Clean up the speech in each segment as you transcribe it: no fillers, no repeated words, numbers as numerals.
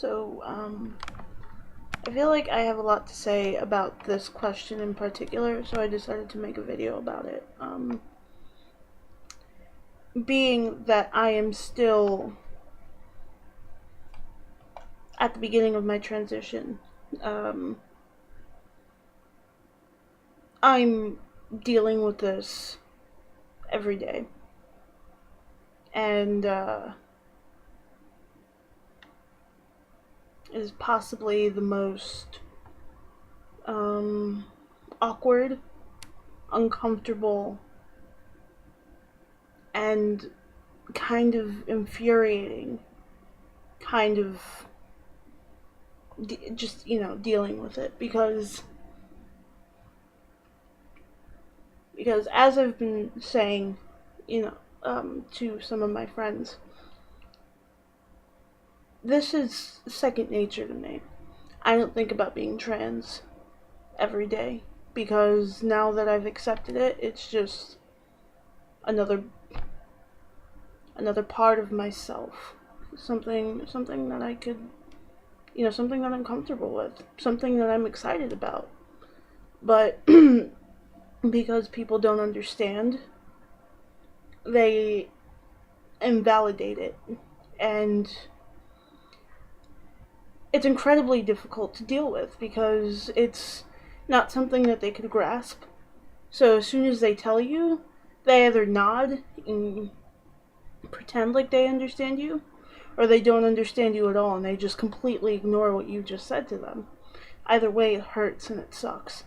So, I feel like I have a lot to say about this question in particular, so I decided to make a video about it. Being that I am still at the beginning of my transition, I'm dealing with this every day. And, is possibly the most, awkward, uncomfortable, and kind of infuriating kind of just dealing with it because as I've been saying to some of my friends, this is second nature to me. I don't think about being trans every day because now that I've accepted it, it's just another part of myself, something that I could, something that I'm comfortable with, something that I'm excited about. But because people don't understand, they invalidate it, and it's incredibly difficult to deal with because it's not something that they could grasp. So as soon as they tell you, they either nod and pretend like they understand you, or they don't understand you at all and they just completely ignore what you just said to them. Either way, it hurts and it sucks.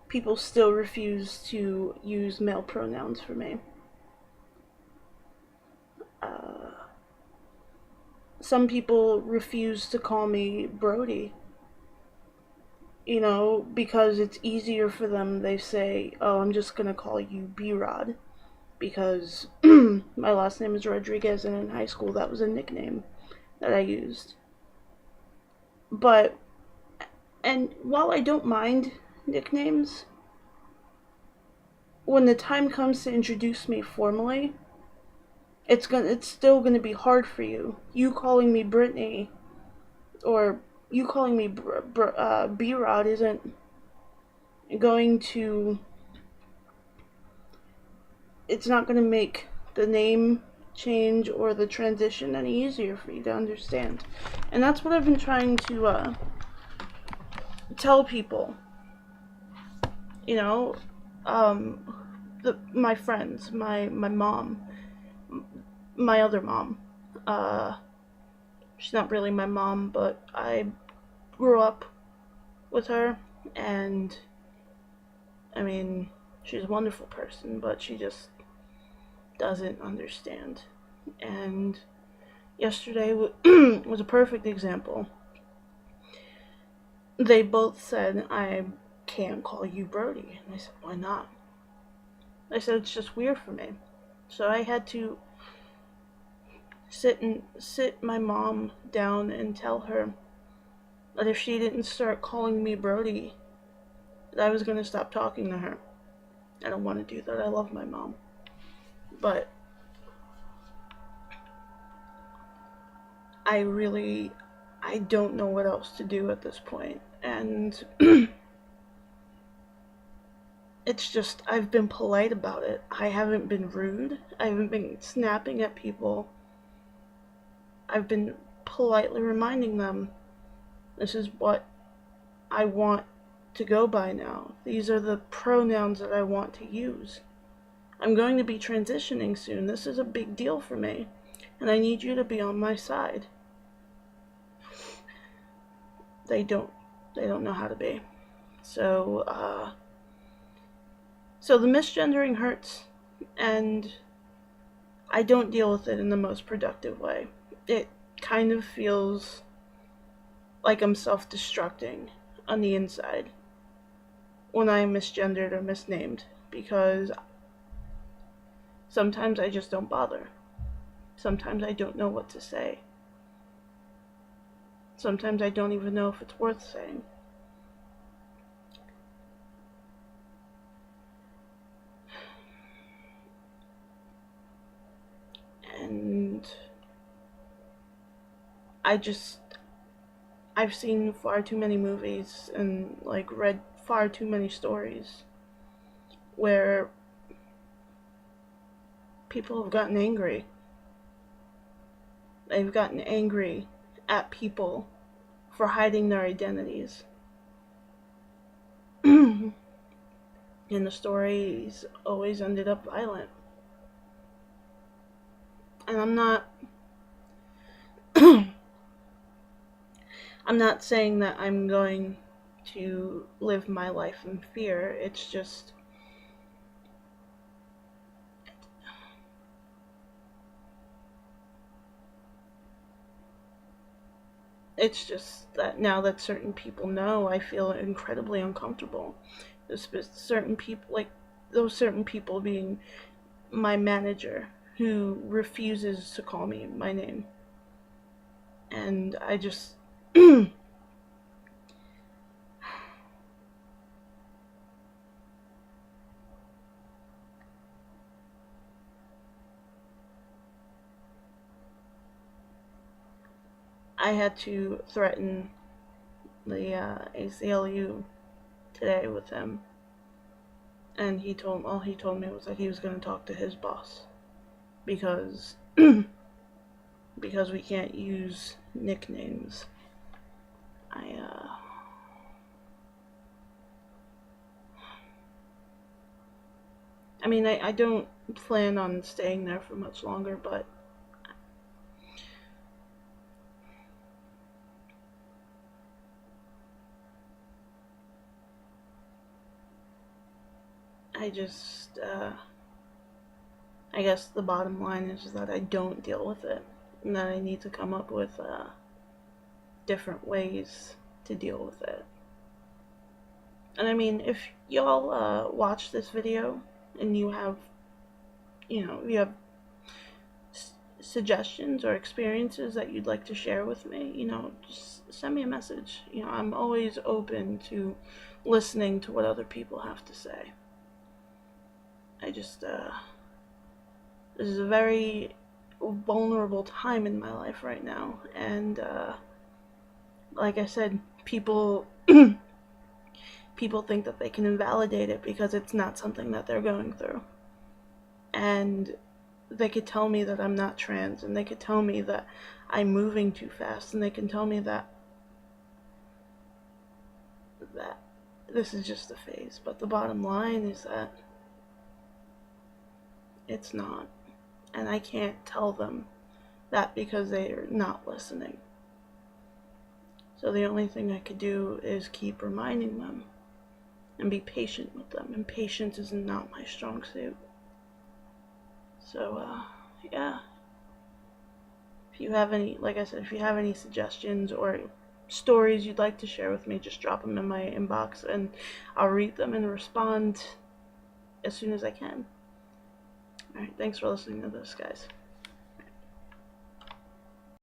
People still refuse to use male pronouns for me. Some people refuse to call me Brody, because it's easier for them. They say, oh, I'm just gonna call you B-Rod, because my last name is Rodriguez, and in high school that was a nickname that I used. And while I don't mind nicknames, when the time comes to introduce me formally, it's still gonna be hard for you. You calling me Brittany, or you calling me B-Rod isn't going to, it's not gonna make the name change or the transition any easier for you to understand. And that's what I've been trying to tell people. My friends, my mom, my other mom. She's not really my mom, but I grew up with her, and I mean, she's a wonderful person, but she just doesn't understand. And yesterday was a perfect example. They both said, I can't call you Brody. And I said, why not? I said, it's just weird for me. So I had to sit my mom down and tell her that if she didn't start calling me Brody, that I was going to stop talking to her. I don't want to do that. I love my mom. But I don't know what else to do at this point. And it's just, I've been polite about it. I haven't been rude. I haven't been snapping at people. I've been politely reminding them, this is what I want to go by now. These are the pronouns that I want to use. I'm going to be transitioning soon. This is a big deal for me, and I need you to be on my side. They don't know how to be. So the misgendering hurts, and I don't deal with it in the most productive way. It kind of feels like I'm self-destructing on the inside when I am misgendered or misnamed, because sometimes I just don't bother. Sometimes I don't know what to say. Sometimes I don't even know if it's worth saying. I just, I've seen far too many movies and like read far too many stories where people have gotten angry. They've gotten angry at people for hiding their identities. And the stories always ended up violent. And I'm not saying that I'm going to live my life in fear. It's just that now that certain people know, I feel incredibly uncomfortable. There's certain people, like those certain people being my manager, who refuses to call me my name. And I just, I had to threaten the ACLU today with him. And all he told me was that he was going to talk to his boss because because we can't use nicknames. I I mean, I don't plan on staying there for much longer, but I just, I guess the bottom line is that I don't deal with it, and that I need to come up with different ways to deal with it. And I mean, if y'all watch this video and you have suggestions or experiences that you'd like to share with me, just send me a message. I'm always open to listening to what other people have to say. I just, this is a very vulnerable time in my life right now, and like I said, people people think that they can invalidate it because it's not something that they're going through. And they could tell me that I'm not trans, and they could tell me that I'm moving too fast, and they can tell me that this is just a phase. But the bottom line is that it's not. And I can't tell them that because they're not listening. So the only thing I could do is keep reminding them and be patient with them. And patience is not my strong suit. So, yeah. If you have any, like I said, if you have any suggestions or stories you'd like to share with me, just drop them in my inbox and I'll read them and respond as soon as I can. Alright, thanks for listening to this, guys.